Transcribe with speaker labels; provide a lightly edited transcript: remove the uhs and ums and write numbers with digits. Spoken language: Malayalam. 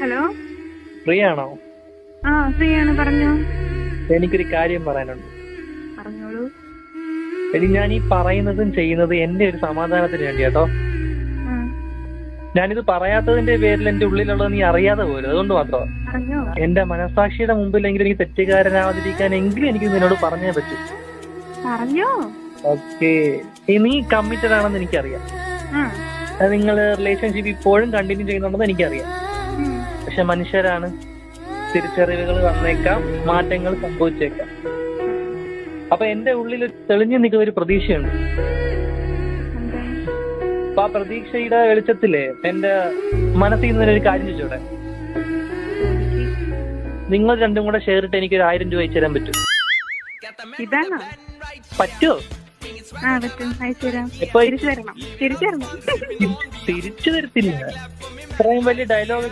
Speaker 1: ഹലോ,
Speaker 2: ഫ്രീ ആണോ?
Speaker 1: ആ ഫ്രീ ആണ്, പറഞ്ഞോ.
Speaker 2: എനിക്കൊരു കാര്യം പറയാനുണ്ട്.
Speaker 1: പറഞ്ഞോളൂ.
Speaker 2: എടി, ഞാൻ ഈ പറയുന്നതും ചെയ്യുന്നതും എന്റെ ഒരു സമാധാനത്തിന് വേണ്ടി കേട്ടോ.
Speaker 1: ആ,
Speaker 2: ഞാനിത് പറയാത്തതിന്റെ പേരിൽ എന്റെ ഉള്ളിലുള്ളത് നീ അറിയാതെ പോലും, അതുകൊണ്ട് മാത്രമാണ്.
Speaker 1: പറഞ്ഞോ.
Speaker 2: എന്റെ മനസാക്ഷിയുടെ മുമ്പിലെങ്കിലും എനിക്ക് തെറ്റുകാരനാവാതിരിക്കാൻ എങ്കിലും എനിക്ക് നിന്നോട് പറഞ്ഞേ പറ്റൂ.
Speaker 1: പറഞ്ഞോ.
Speaker 2: ഓക്കെ, നീ കമ്മിറ്റഡ് ആണെന്ന് എനിക്കറിയാം.
Speaker 1: ആ,
Speaker 2: നിങ്ങൾ റിലേഷൻഷിപ്പ് ഇപ്പോഴും കണ്ടിന്യൂ ചെയ്യുന്നുണ്ടെന്ന് എനിക്കറിയാം.
Speaker 1: ഉം,
Speaker 2: പക്ഷെ മനുഷ്യരാണ്, തിരിച്ചറിവുകൾ വന്നേക്കാം, മാറ്റങ്ങൾ സംഭവിച്ചേക്കാം. അപ്പൊ എന്റെ ഉള്ളിൽ തെളിഞ്ഞു നിൽക്കുന്ന ഒരു പ്രതീക്ഷയുണ്ട്.
Speaker 1: എന്താ?
Speaker 2: അപ്പൊ ആ പ്രതീക്ഷയുടെ വെളിച്ചത്തില് എന്റെ മനസ്സിൽ നിന്ന് ഒരു കാര്യം ചോദിച്ചോടെ, നിങ്ങൾ രണ്ടും കൂടെ ഷെയർ ഇട്ട് എനിക്ക് 1000 രൂപ അയച്ചു തരാൻ പറ്റും?
Speaker 1: ഇതാണോ?
Speaker 2: പറ്റുമോ?
Speaker 1: ആ, പറ്റും. അയച്ചു തരാം.
Speaker 2: എപ്പോ?
Speaker 1: തിരിച്ചു തരണം.
Speaker 2: തിരിച്ചു തരത്തില്ല. ഇത്രയും വലിയ ഡയലോഗൊക്കെ